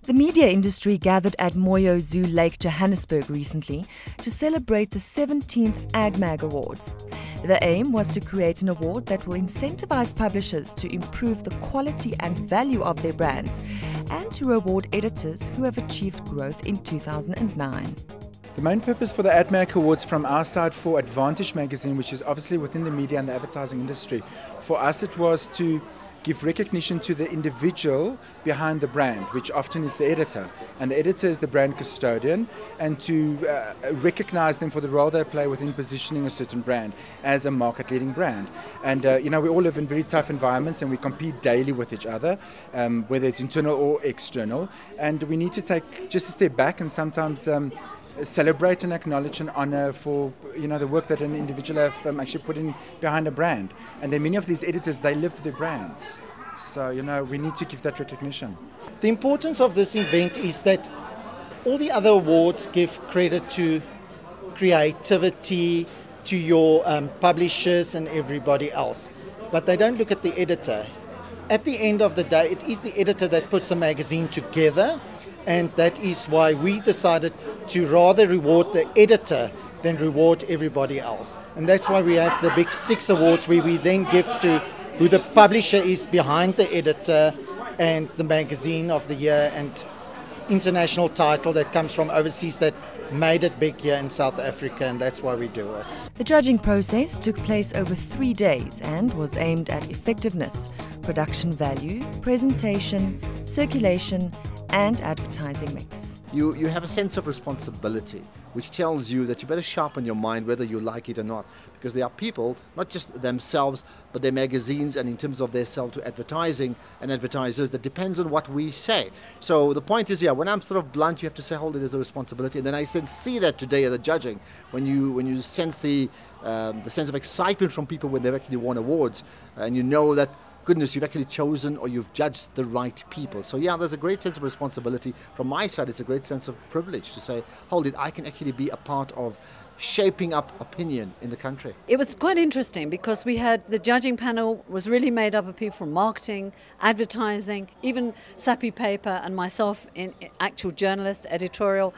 The media industry gathered at Moyo Zoo Lake, Johannesburg recently to celebrate the 17th AgMag Awards. The aim was to create an award that will incentivize publishers to improve the quality and value of their brands and to reward editors who have achieved growth in 2009. The main purpose for the AgMag Awards from our side for Advantage magazine, which is obviously within the media and the advertising industry, for us it was to give recognition to the individual behind the brand, which often is the editor. And the editor is the brand custodian, and to recognize them for the role they play within positioning a certain brand as a market-leading brand. And we all live in very tough environments and we compete daily with each other, whether it's internal or external. And we need to take just a step back and sometimes celebrate and acknowledge and honor for the work that an individual have actually put in behind a brand. And then many of these editors, they live their brands. So we need to give that recognition. The importance of this event is that all the other awards give credit to creativity, to your publishers and everybody else, but they don't look at the editor. At the end of the day, it is the editor that puts a magazine together. And that is why we decided to rather reward the editor than reward everybody else. And that's why we have the big 6 awards where we then give to who the publisher is behind the editor and the magazine of the year and international title that comes from overseas that made it big here in South Africa, and that's why we do it. The judging process took place over 3 days and was aimed at effectiveness, production value, presentation, circulation, and advertising mix. You have a sense of responsibility, which tells you that you better sharpen your mind whether you like it or not, because there are people, not just themselves, but their magazines and in terms of their sell to advertising and advertisers, that depends on what we say. So the point is, when I'm sort of blunt, you have to say, hold it, there's a responsibility. And then I see that today at the judging, when you sense the sense of excitement from people when they've actually won awards, and you know that goodness, you've actually chosen or you've judged the right people. So there's a great sense of responsibility. From my side, it's a great sense of privilege to say, hold it, I can actually be a part of shaping up opinion in the country. It was quite interesting because we had the judging panel was really made up of people from marketing, advertising, even Sappy Paper and myself in actual journalist, editorial.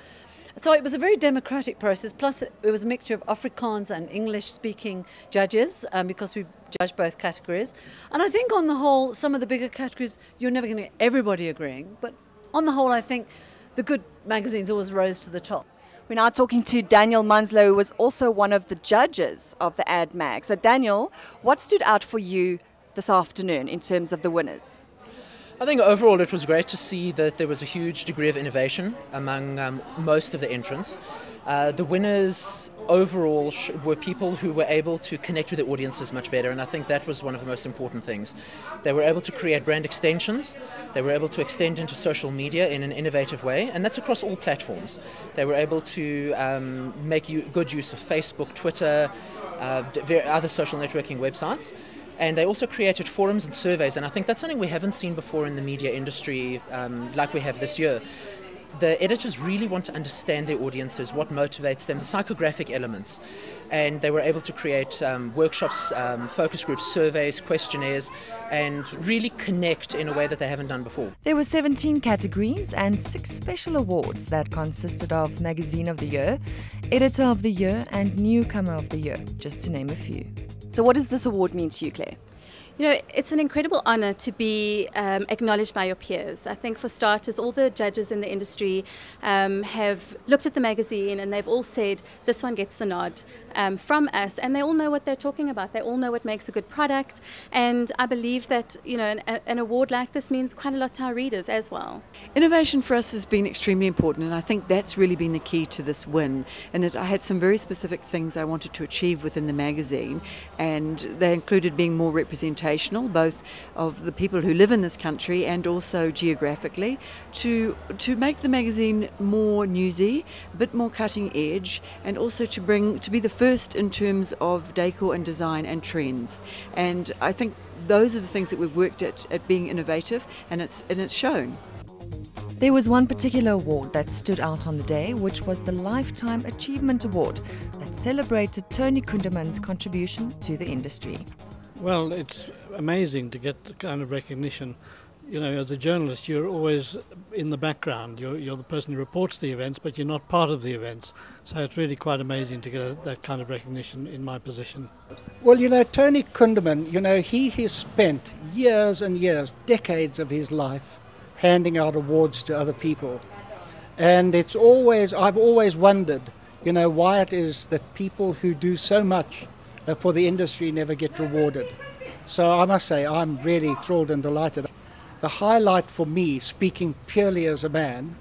So it was a very democratic process, plus it was a mixture of Afrikaans and English-speaking judges because we judged both categories. And I think on the whole, some of the bigger categories, you're never going to get everybody agreeing, but on the whole, I think the good magazines always rose to the top. We're now talking to Daniel Munslow, who was also one of the judges of the AgMag. So Daniel, what stood out for you this afternoon in terms of the winners? I think overall it was great to see that there was a huge degree of innovation among most of the entrants. The winners overall were people who were able to connect with their audiences much better, and I think that was one of the most important things. They were able to create brand extensions, they were able to extend into social media in an innovative way, and that's across all platforms. They were able to make good use of Facebook, Twitter, other social networking websites. And they also created forums and surveys, and I think that's something we haven't seen before in the media industry like we have this year. The editors really want to understand their audiences, what motivates them, the psychographic elements. And they were able to create workshops, focus groups, surveys, questionnaires, and really connect in a way that they haven't done before. There were 17 categories and 6 special awards that consisted of Magazine of the Year, Editor of the Year, and Newcomer of the Year, just to name a few. So what does this award mean to you, Clare? It's an incredible honour to be acknowledged by your peers. I think for starters, all the judges in the industry have looked at the magazine and they've all said, this one gets the nod from us, and they all know what they're talking about. They all know what makes a good product, and I believe that an award like this means quite a lot to our readers as well. Innovation for us has been extremely important, and I think that's really been the key to this win, and that I had some very specific things I wanted to achieve within the magazine, and they included being more representational, both of the people who live in this country and also geographically, to make the magazine more newsy, a bit more cutting edge, and also to be the first in terms of decor and design and trends. And I think those are the things that we've worked at being innovative, and it's shown. There was one particular award that stood out on the day, which was the Lifetime Achievement Award that celebrated Tony Kunderman's contribution to the industry. Well, it's amazing to get the kind of recognition you know, as a journalist, you're always in the background. You're the person who reports the events, but you're not part of the events. So it's really quite amazing to get that kind of recognition in my position. Well, you know, Tony Kunderman, you know, he has spent years and years, decades of his life handing out awards to other people. And I've always wondered, you know, why it is that people who do so much for the industry never get rewarded. So I must say, I'm really thrilled and delighted. The highlight for me, speaking purely as a man,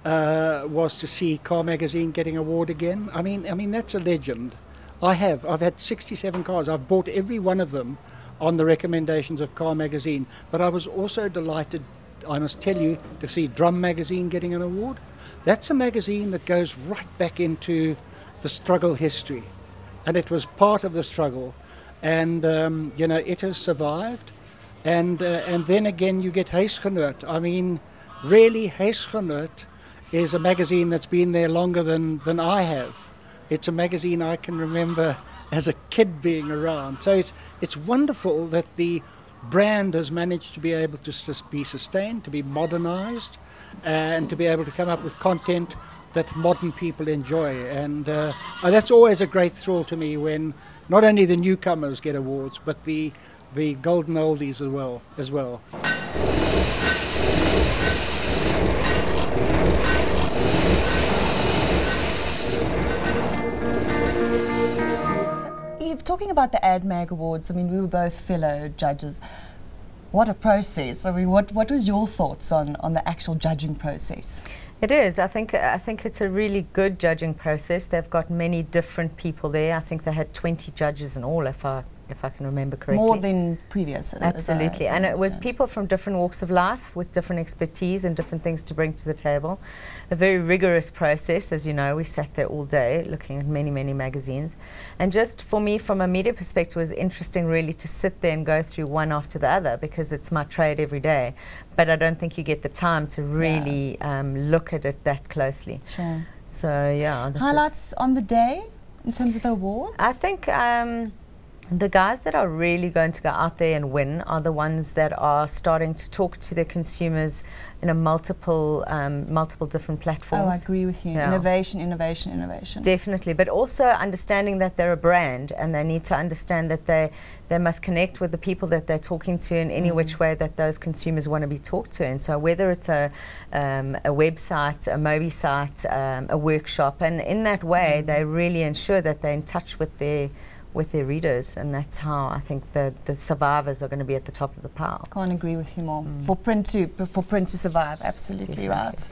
was to see Car Magazine getting an award again. I mean that's a legend. I've had 67 cars. I've bought every one of them on the recommendations of Car Magazine. But I was also delighted, I must tell you, to see Drum Magazine getting an award. That's a magazine that goes right back into the struggle history. And it was part of the struggle. And, you know, it has survived. And then again, you get Huisgenoot. I mean, really, Huisgenoot is a magazine that's been there longer than I have. It's a magazine I can remember as a kid being around. So it's wonderful that the brand has managed to be able to be sustained, to be modernized, and to be able to come up with content that modern people enjoy. And that's always a great thrill to me when not only the newcomers get awards, but the golden oldies as well. Eve, talking about the AdMag Awards, I mean, we were both fellow judges. What a process. I mean, what was your thoughts on the actual judging process? It is. I think it's a really good judging process. They've got many different people there. I think they had 20 judges in all, if I can remember correctly. More than previous. Absolutely. And it was people from different walks of life with different expertise and different things to bring to the table. A very rigorous process, as you know. We sat there all day looking at many, many magazines. And just for me, from a media perspective, it was interesting really to sit there and go through one after the other, because it's my trade every day. But I don't think you get the time to really look at it that closely. Sure. So, yeah. Highlights on the day in terms of the awards? I think the guys that are really going to go out there and win are the ones that are starting to talk to their consumers in multiple different platforms. Oh, I agree with you. Yeah. Innovation, innovation, innovation. Definitely, but also understanding that they're a brand and they need to understand that they must connect with the people that they're talking to in any which way that those consumers want to be talked to. And so whether it's a website, a Moby site, a workshop, and in that way they really ensure that they're in touch with their readers, and that's how I think the survivors are going to be at the top of the pile. Can't agree with you more. For print to survive, absolutely. Definitely. Right.